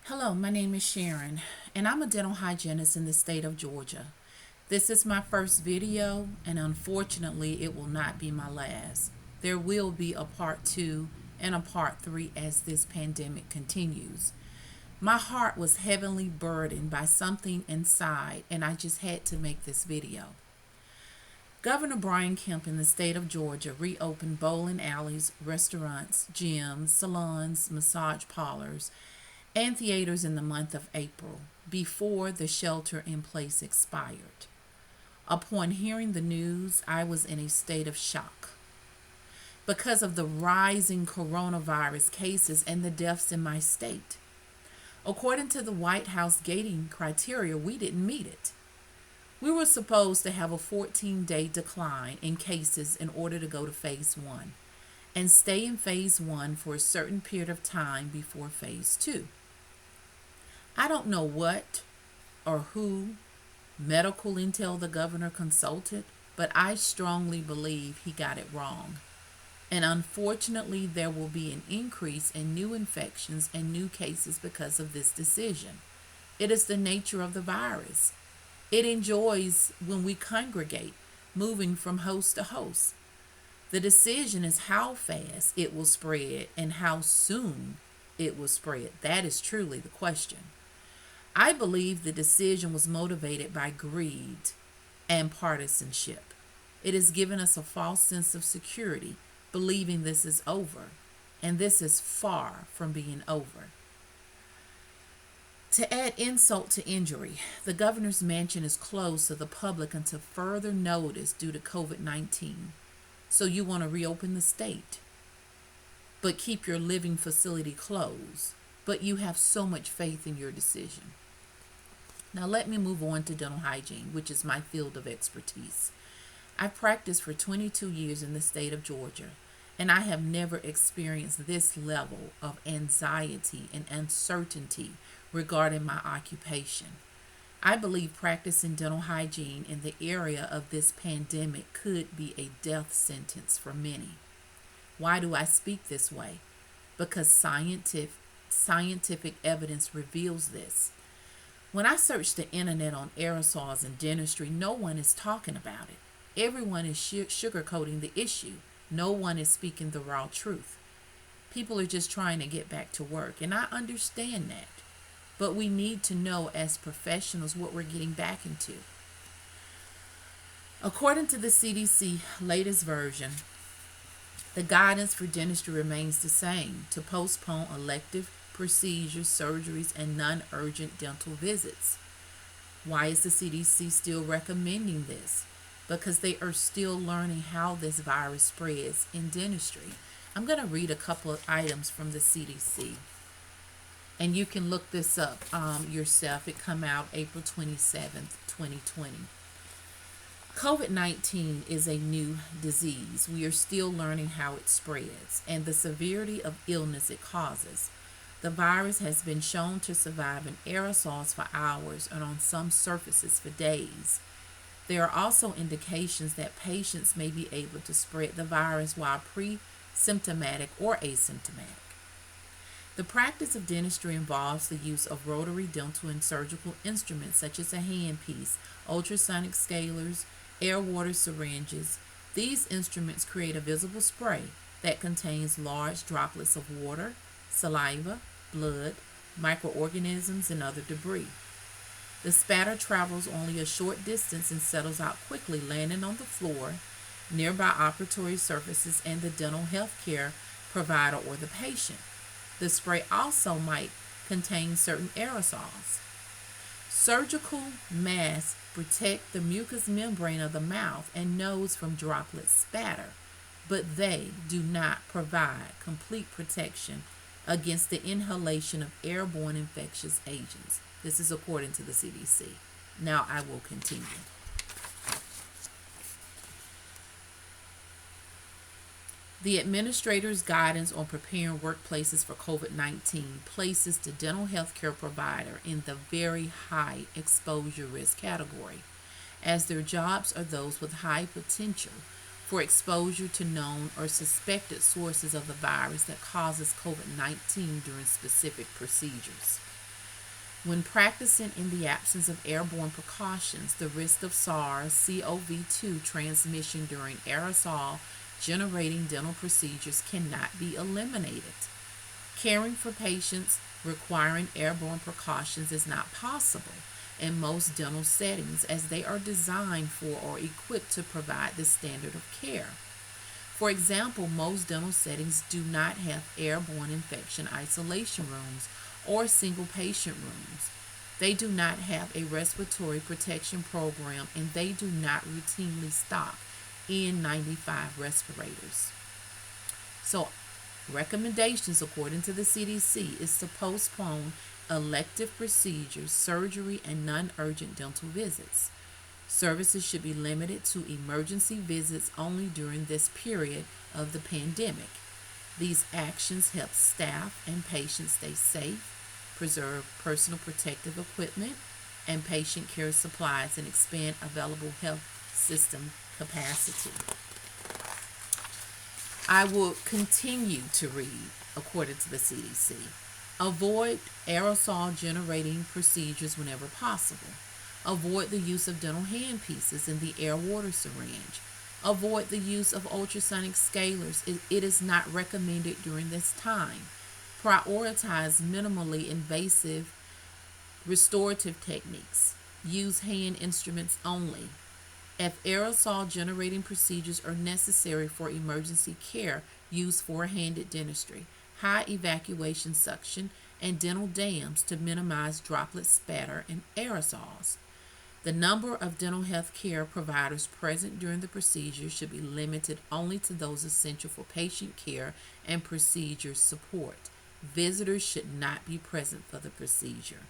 Hello, my name is Sharon, and I'm a dental hygienist in the state of Georgia. This is my first video, and unfortunately, it will not be my last. There will be a part two and a part three as this pandemic continues. My heart was heavily burdened by something inside, and I just had to make this video. Governor Brian Kemp in the state of Georgia reopened bowling alleys, restaurants, gyms, salons, massage parlors, and theaters in the month of April before the shelter in place expired. Upon hearing the news, I was in a state of shock because of the rising coronavirus cases and the deaths in my state. According to the White House gating criteria, we didn't meet it. We were supposed to have a 14-day decline in cases in order to go to phase one and stay in phase one for a certain period of time before phase two. I don't know what or who medical intel the governor consulted, but I strongly believe he got it wrong. And unfortunately, there will be an increase in new infections and new cases because of this decision. It is the nature of the virus. It enjoys when we congregate, moving from host to host. The decision is how fast it will spread and how soon it will spread. That is truly the question. I believe the decision was motivated by greed and partisanship. It has given us a false sense of security, believing this is over, and this is far from being over. To add insult to injury, the governor's mansion is closed to the public until further notice due to COVID-19. So you want to reopen the state, but keep your living facility closed, but you have so much faith in your decision. Now let me move on to dental hygiene, which is my field of expertise. I've practiced for 22 years in the state of Georgia, and I have never experienced this level of anxiety and uncertainty regarding my occupation. I believe practicing dental hygiene in the area of this pandemic could be a death sentence for many. Why do I speak this way? Because scientific evidence reveals this. When I search the internet on aerosols and dentistry, no one is talking about it. Everyone is sugarcoating the issue. No one is speaking the raw truth. People are just trying to get back to work, and I understand that. But we need to know as professionals what we're getting back into. According to the CDC latest version, the guidance for dentistry remains the same: to postpone elective procedures, surgeries, and non-urgent dental visits. Why is the CDC still recommending this? Because they are still learning how this virus spreads in dentistry. I'm going to read a couple of items from the CDC, and you can look this up yourself. It come out April 27th, 2020. COVID-19 is a new disease. We are still learning how it spreads and the severity of illness it causes. The virus has been shown to survive in aerosols for hours and on some surfaces for days. There are also indications that patients may be able to spread the virus while pre-symptomatic or asymptomatic. The practice of dentistry involves the use of rotary dental and surgical instruments such as a handpiece, ultrasonic scalers, air-water syringes. These instruments create a visible spray that contains large droplets of water, saliva, blood, microorganisms, and other debris. The spatter travels only a short distance and settles out quickly, landing on the floor, nearby operatory surfaces, and the dental health care provider or the patient. The spray also might contain certain aerosols. Surgical masks protect the mucous membrane of the mouth and nose from droplet spatter, but they do not provide complete protection against the inhalation of airborne infectious agents. This is according to the CDC. Now I will continue. The administrator's guidance on preparing workplaces for COVID-19 places the dental health care provider in the very high exposure risk category, as their jobs are those with high potential for exposure to known or suspected sources of the virus that causes COVID-19 during specific procedures. When practicing in the absence of airborne precautions, the risk of SARS-CoV-2 transmission during aerosol generating dental procedures cannot be eliminated. Caring for patients requiring airborne precautions is not possible in most dental settings as they are designed for or equipped to provide this standard of care. For example, most dental settings do not have airborne infection isolation rooms or single patient rooms. They do not have a respiratory protection program and they do not routinely stock N95 respirators. So, recommendations according to the CDC is to postpone elective procedures, surgery, and non-urgent dental visits. Services should be limited to emergency visits only during this period of the pandemic. These actions help staff and patients stay safe, preserve personal protective equipment and patient care supplies, and expand available health system capacity. I will continue to read according to the CDC. Avoid aerosol generating procedures whenever possible. Avoid the use of dental handpieces in the air water syringe. Avoid the use of ultrasonic scalers. It is not recommended during this time. Prioritize minimally invasive restorative techniques. Use hand instruments only. If aerosol generating procedures are necessary for emergency care, use four-handed dentistry, high evacuation suction, and dental dams to minimize droplet spatter and aerosols. The number of dental health care providers present during the procedure should be limited only to those essential for patient care and procedure support. Visitors should not be present for the procedure.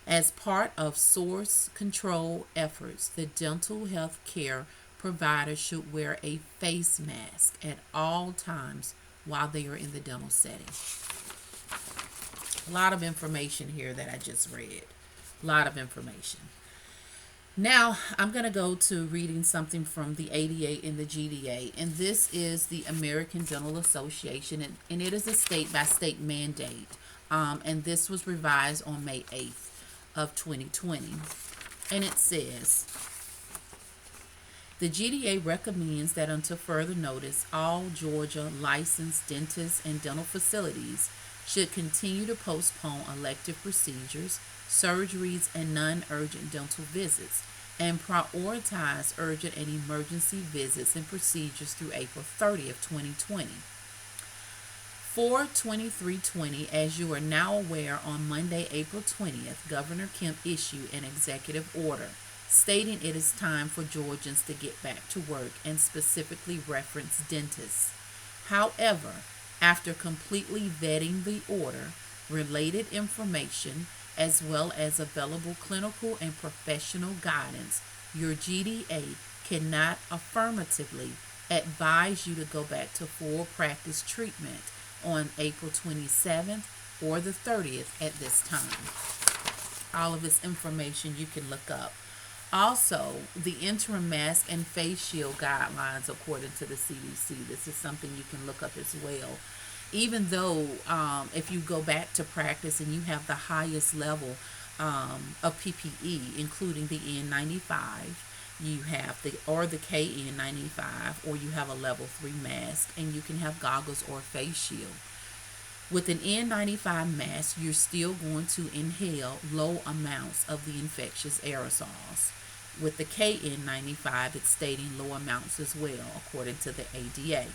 As part of source control efforts, the dental health care provider should wear a face mask at all times while they are in the dental setting. A lot of information here that I just read. A lot of information. Now, I'm going to go to reading something from the ADA and the GDA, and this is the American Dental Association, and it is a state-by-state mandate, and this was revised on May 8th of 2020, and it says, the GDA recommends that until further notice, all Georgia licensed dentists and dental facilities should continue to postpone elective procedures, surgeries, and non-urgent dental visits, and prioritize urgent and emergency visits and procedures through April 30th, 2020. For 2320, as you are now aware, on Monday, April 20th, Governor Kemp issued an executive order stating it is time for Georgians to get back to work and specifically reference dentists. However, after completely vetting the order, related information, as well as available clinical and professional guidance, your GDA cannot affirmatively advise you to go back to full practice treatment on April 27th or the 30th at this time. All of this information you can look up. Also, the interim mask and face shield guidelines according to the CDC. This is something you can look up as well. Even though if you go back to practice and you have the highest level of PPE, including the N95, you have the KN95, or you have a level 3 mask, and you can have goggles or face shield. With an N95 mask, you're still going to inhale low amounts of the infectious aerosols. With the KN95, it's stating low amounts as well, according to the ADA.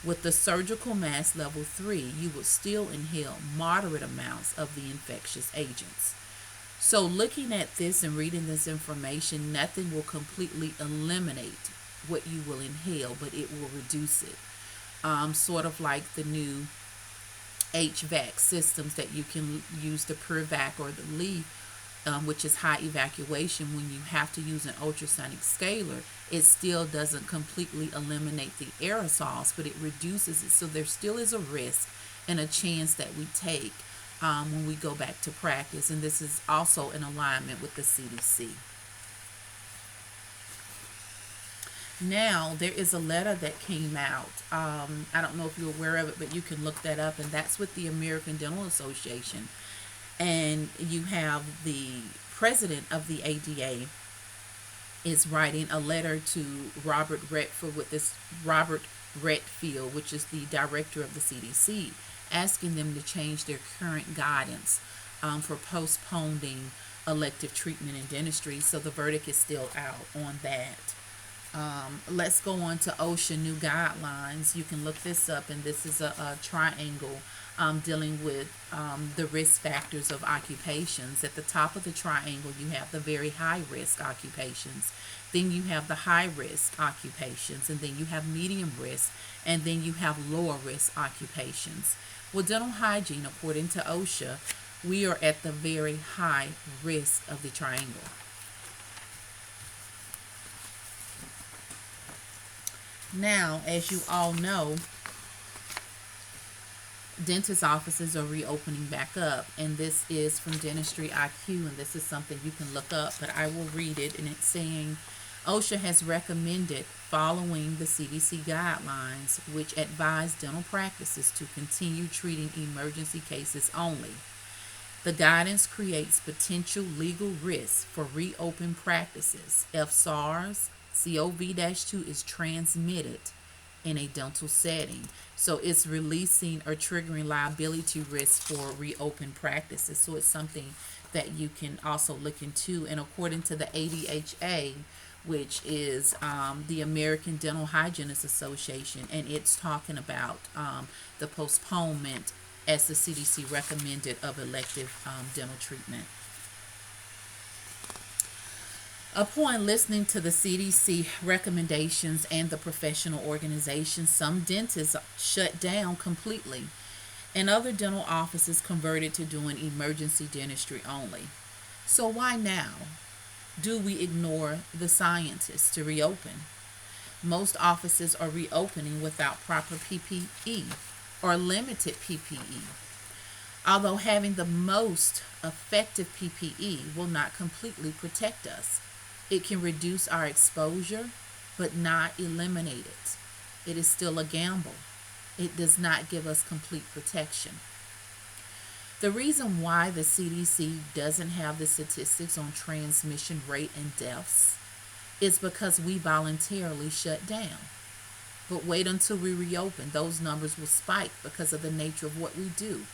With the surgical mask level 3, you will still inhale moderate amounts of the infectious agents. So looking at this and reading this information, nothing will completely eliminate what you will inhale, but it will reduce it. Sort of like the new HVAC systems that you can use, the PureVac or the Leaf, which is high evacuation. When you have to use an ultrasonic scaler, it still doesn't completely eliminate the aerosols, but it reduces it. So there still is a risk and a chance that we take when we go back to practice. And this is also in alignment with the CDC. Now, there is a letter that came out. I don't know if you're aware of it, but you can look that up, and that's with the American Dental Association. And you have the president of the ADA is writing a letter to Robert Redfield, which is the director of the CDC, asking them to change their current guidance for postponing elective treatment in dentistry. So the verdict is still out on that. Let's go on to OSHA new guidelines. You can look this up, and this is a triangle dealing with the risk factors of occupations. At the top of the triangle, you have the very high risk occupations. Then you have the high risk occupations, and then you have medium risk, and then you have lower risk occupations. Well, dental hygiene, according to OSHA, we are at the very high risk of the triangle. Now, as you all know, dentist offices are reopening back up, and this is from Dentistry IQ, and this is something you can look up, but I will read it. And it's saying OSHA has recommended following the CDC guidelines, which advise dental practices to continue treating emergency cases only. The guidance creates potential legal risks for reopened practices if SARS-CoV-2 is transmitted in a dental setting. So it's releasing or triggering liability risks for reopened practices. So it's something that you can also look into. And according to the ADHA, which is the American Dental Hygienists Association, and it's talking about the postponement, as the CDC recommended, of elective dental treatment. Upon listening to the CDC recommendations and the professional organizations, some dentists shut down completely, and other dental offices converted to doing emergency dentistry only. So why now do we ignore the scientists to reopen? Most offices are reopening without proper PPE or limited PPE. Although having the most effective PPE will not completely protect us, it can reduce our exposure, but not eliminate it. It is still a gamble. It does not give us complete protection. The reason why the CDC doesn't have the statistics on transmission rate and deaths is because we voluntarily shut down. But wait until we reopen. Those numbers will spike because of the nature of what we do.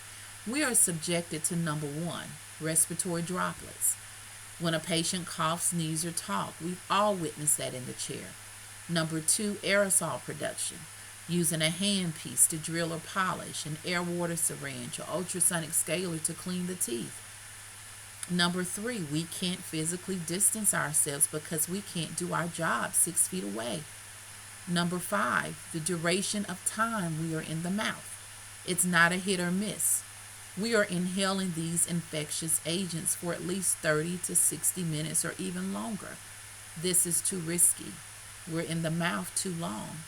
We are subjected to, number one, respiratory droplets. When a patient coughs, sneezes, or talks, we've all witnessed that in the chair. Number two, aerosol production, using a handpiece to drill or polish, an air water syringe, or ultrasonic scaler to clean the teeth. Number three, we can't physically distance ourselves because we can't do our job 6 feet away. Number five, the duration of time we are in the mouth. It's not a hit or miss. We are inhaling these infectious agents for at least 30 to 60 minutes or even longer. This is too risky. We're in the mouth too long.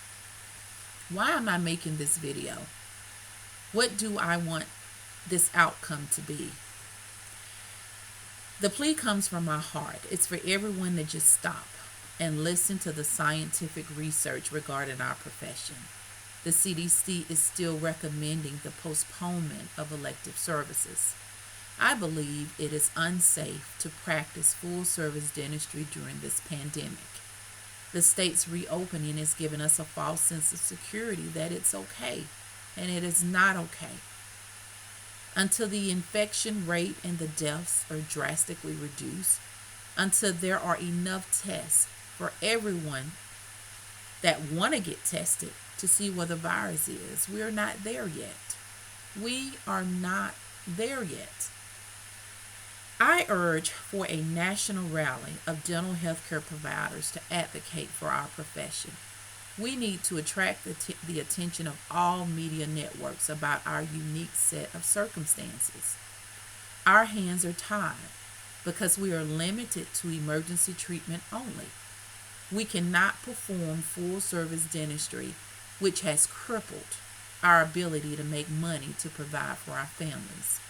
Why am I making this video? What do I want this outcome to be? The plea comes from my heart. It's for everyone to just stop and listen to the scientific research regarding our profession. The CDC is still recommending the postponement of elective services. I believe it is unsafe to practice full-service dentistry during this pandemic. The state's reopening is giving us a false sense of security that it's okay, and it is not okay. Until the infection rate and the deaths are drastically reduced, until there are enough tests for everyone that want to get tested to see where the virus is. We are not there yet. We are not there yet. I urge for a national rally of dental healthcare providers to advocate for our profession. We need to attract the attention of all media networks about our unique set of circumstances. Our hands are tied because we are limited to emergency treatment only. We cannot perform full-service dentistry, which has crippled our ability to make money to provide for our families.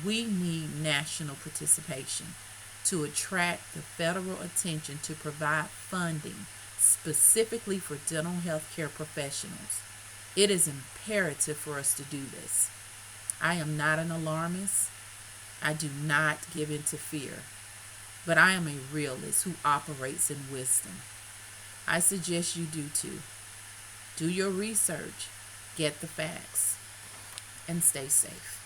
We need national participation to attract the federal attention to provide funding specifically for dental health care professionals. It is imperative for us to do this. I am not an alarmist. I do not give in to fear, but I am a realist who operates in wisdom. I suggest you do too. Do your research, get the facts, and stay safe.